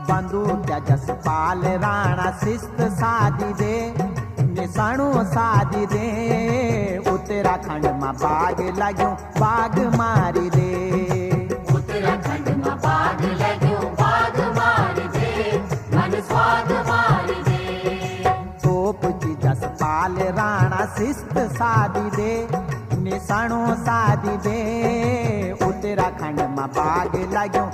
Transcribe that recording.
बंदूक जसपाल राणा शिस्त साधी दे, निशाणो साधी दे। उत्तराखंड में बाग लाग्यो बाग मारी दे, उत्तराखंड में बाग लाग्यो बाग मारी दे, मन स्वाद मारी दे। तोप जी जसपाल राणा शिस्त साधी दे, निशाणो साधी दे। उत्तराखंड में बाग लाग्यो